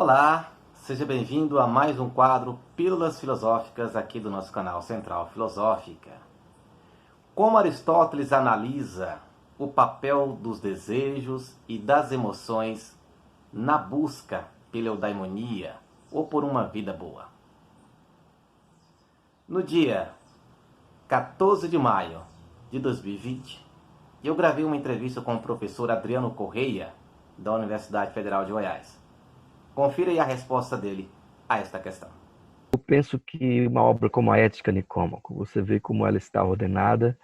Olá, seja bem-vindo a mais um quadro Pílulas Filosóficas aqui do nosso canal Central Filosófica. Como Aristóteles analisa o papel dos desejos e das emoções na busca pela eudaimonia ou por uma vida boa. No dia 14 de maio de 2020, eu gravei uma entrevista com o professor Adriano Correia, da Universidade Federal de Goiás. Confira aí a resposta dele a esta questão. Eu penso que uma obra como a Ética Nicômaco, você vê como ela está ordenada.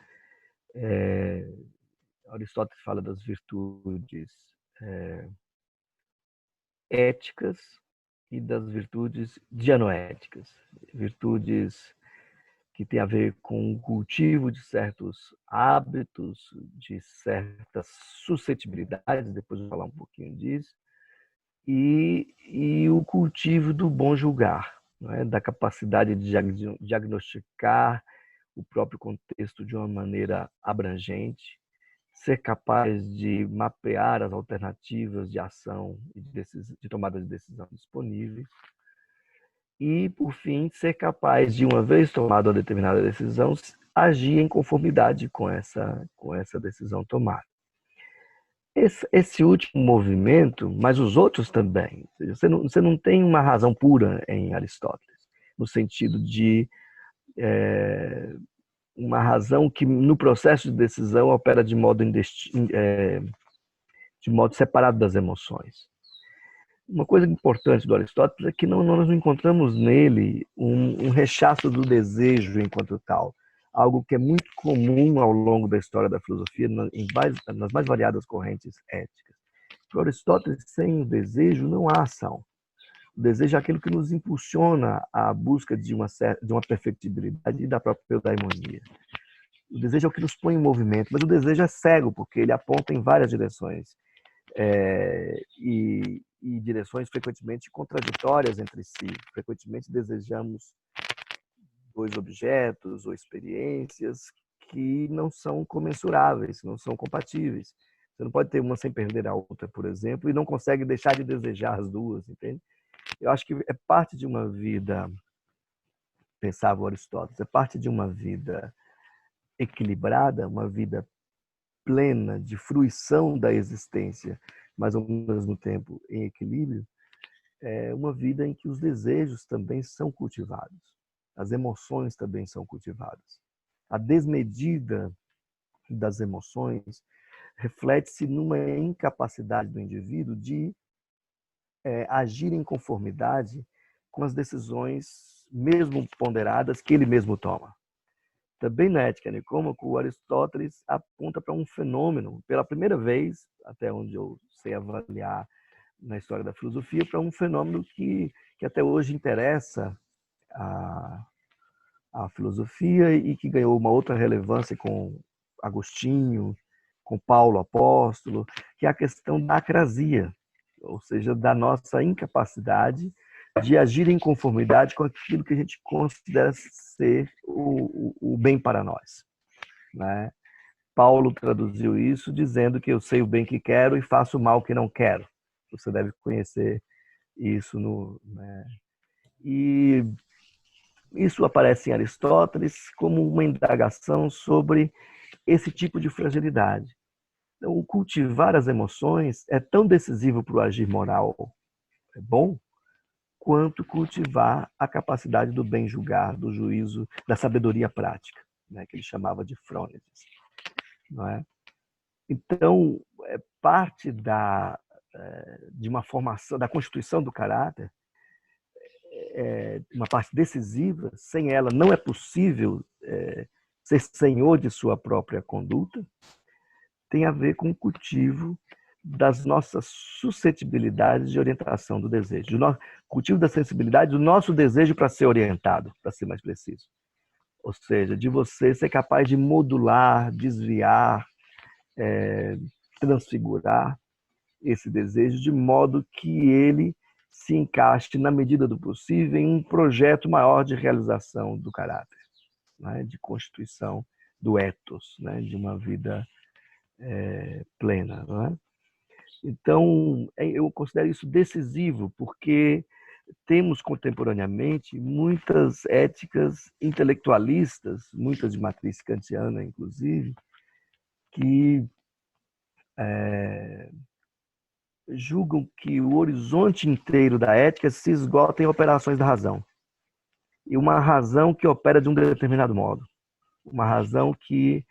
Aristóteles fala das virtudes éticas e das virtudes dianoéticas, virtudes que têm a ver com o cultivo de certos hábitos, de certas suscetibilidades, depois eu vou falar um pouquinho disso, e o cultivo do bom julgar, não é? Da capacidade de diagnosticar o próprio contexto de uma maneira abrangente, ser capaz de mapear as alternativas de ação e de tomada de decisão disponíveis e, por fim, ser capaz de, uma vez tomada uma determinada decisão, agir em conformidade com essa decisão tomada. Esse último movimento, mas os outros também, você não tem uma razão pura em Aristóteles, no sentido de uma razão que no processo de decisão opera de modo separado das emoções. Uma coisa importante do Aristóteles é que nós não encontramos nele um rechaço do desejo enquanto tal, algo que é muito comum ao longo da história da filosofia nas mais variadas correntes éticas. Para Aristóteles, sem o desejo não há ação. O desejo é aquilo que nos impulsiona à busca de uma perfectibilidade e da própria eudaimonia. O desejo é o que nos põe em movimento, mas o desejo é cego, porque ele aponta em várias direções. E direções frequentemente contraditórias entre si. Frequentemente desejamos dois objetos ou experiências que não são comensuráveis, não são compatíveis. Você não pode ter uma sem perder a outra, por exemplo, e não consegue deixar de desejar as duas, entende? Eu acho que é parte de uma vida, pensava Aristóteles, é parte de uma vida equilibrada, uma vida plena de fruição da existência, mas ao mesmo tempo em equilíbrio, é uma vida em que os desejos também são cultivados, as emoções também são cultivadas. A desmedida das emoções reflete-se numa incapacidade do indivíduo de agir em conformidade com as decisões, mesmo ponderadas, que ele mesmo toma. Também na Ética Nicômaco, Aristóteles aponta para um fenômeno, pela primeira vez, até onde eu sei avaliar na história da filosofia, para um fenômeno que até hoje interessa a filosofia e que ganhou uma outra relevância com Agostinho, com Paulo Apóstolo, que é a questão da acrasia, ou seja, da nossa incapacidade de agir em conformidade com aquilo que a gente considera ser o bem para nós, né? Paulo traduziu isso dizendo que eu sei o bem que quero e faço o mal que não quero. Você deve conhecer isso né? E isso aparece em Aristóteles como uma indagação sobre esse tipo de fragilidade. Então, o cultivar as emoções é tão decisivo para o agir moral bom, quanto cultivar a capacidade do bem julgar, do juízo, da sabedoria prática, né, que ele chamava de frônesis, não é? Então, parte de uma formação, da constituição do caráter, uma parte decisiva, sem ela não é possível ser senhor de sua própria conduta, tem a ver com o cultivo das nossas suscetibilidades de orientação do desejo. O cultivo da sensibilidade do nosso desejo para ser orientado, para ser mais preciso. Ou seja, de você ser capaz de modular, desviar, transfigurar esse desejo de modo que ele se encaixe, na medida do possível, em um projeto maior de realização do caráter, né? De constituição do ethos, né? De uma vida plena. Não é? Então, eu considero isso decisivo, porque temos contemporaneamente muitas éticas intelectualistas, muitas de matriz kantiana, inclusive, que julgam que o horizonte inteiro da ética se esgota em operações da razão. E uma razão que opera de um determinado modo. Uma razão que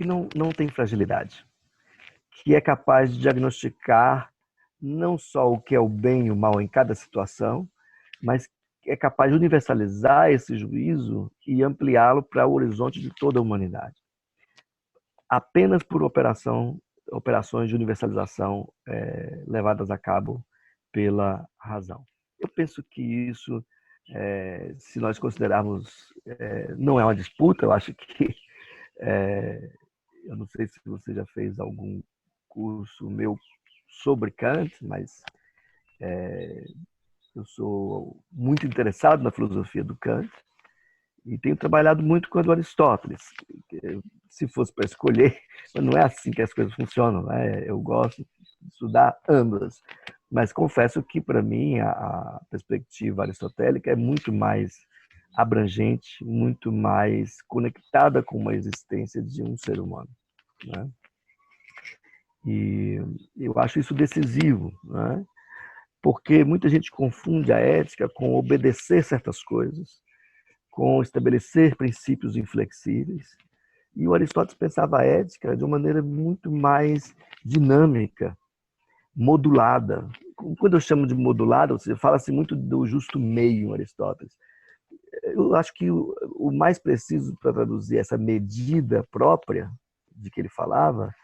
não tem fragilidade, que é capaz de diagnosticar não só o que é o bem e o mal em cada situação, mas é capaz de universalizar esse juízo e ampliá-lo para o horizonte de toda a humanidade. Apenas por operações de universalização levadas a cabo pela razão. Eu penso que isso, se nós considerarmos, não é uma disputa, eu acho que, eu não sei se você já fez algum curso meu sobre Kant, mas eu sou muito interessado na filosofia do Kant e tenho trabalhado muito com o Aristóteles. Se fosse para escolher, mas não é assim que as coisas funcionam, né? Eu gosto de estudar ambas, mas confesso que para mim a perspectiva aristotélica é muito mais abrangente, muito mais conectada com uma existência de um ser humano, né? E eu acho isso decisivo, né? Porque muita gente confunde a ética com obedecer certas coisas, com estabelecer princípios inflexíveis. E o Aristóteles pensava a ética de uma maneira muito mais dinâmica, modulada. Quando eu chamo de modulada, ou seja, fala-se muito do justo meio em Aristóteles. Eu acho que o mais preciso para traduzir essa medida própria de que ele falava,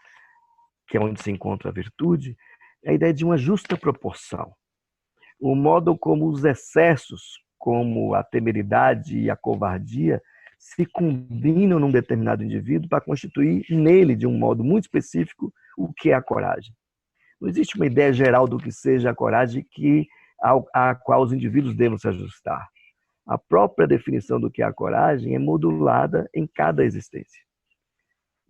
que é onde se encontra a virtude, é a ideia de uma justa proporção. O modo como os excessos, como a temeridade e a covardia, se combinam num determinado indivíduo para constituir nele, de um modo muito específico, o que é a coragem. Não existe uma ideia geral do que seja a coragem a qual os indivíduos devem se ajustar. A própria definição do que é a coragem é modulada em cada existência.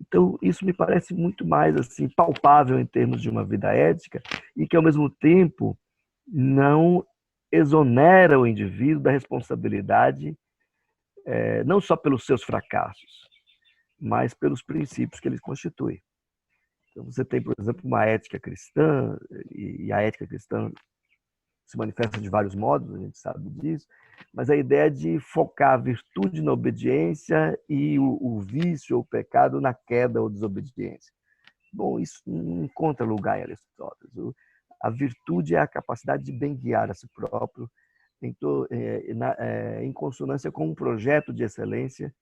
Então, isso me parece muito mais assim palpável em termos de uma vida ética e que, ao mesmo tempo, não exonera o indivíduo da responsabilidade, não só pelos seus fracassos, mas pelos princípios que ele constitui. Então, você tem, por exemplo, uma ética cristã, e a ética cristã se manifesta de vários modos, a gente sabe disso, mas a ideia de focar a virtude na obediência e o vício ou o pecado na queda ou desobediência. Bom, isso não encontra lugar em Aristóteles. A virtude é a capacidade de bem guiar a si próprio em consonância com um projeto de excelência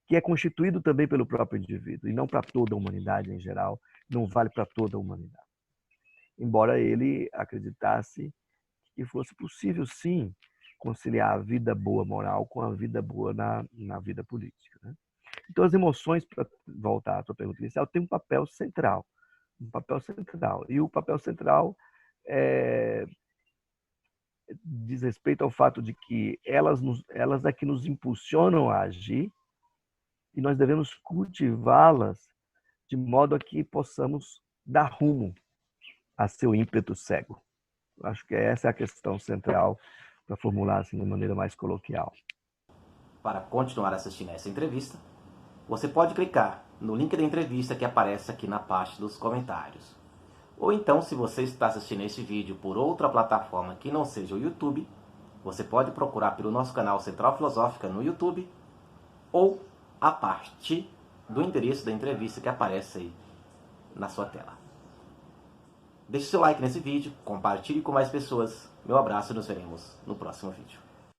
que é constituído também pelo próprio indivíduo e não para toda a humanidade em geral, não vale para toda a humanidade. Embora ele acreditasse que fosse possível, sim, conciliar a vida boa moral com a vida boa na vida política, né? Então, as emoções, para voltar à sua pergunta inicial, têm um papel central. Um papel central. E o papel central diz respeito ao fato de que elas é que nos impulsionam a agir e nós devemos cultivá-las de modo a que possamos dar rumo a seu ímpeto cego. Acho que essa é a questão central para formular assim de maneira mais coloquial. Para continuar assistindo essa entrevista, você pode clicar no link da entrevista que aparece aqui na parte dos comentários. Ou então, se você está assistindo este vídeo por outra plataforma que não seja o YouTube, você pode procurar pelo nosso canal Central Filosófica no YouTube ou a partir do endereço da entrevista que aparece aí na sua tela. Deixe seu like nesse vídeo, compartilhe com mais pessoas. Meu abraço e nos veremos no próximo vídeo.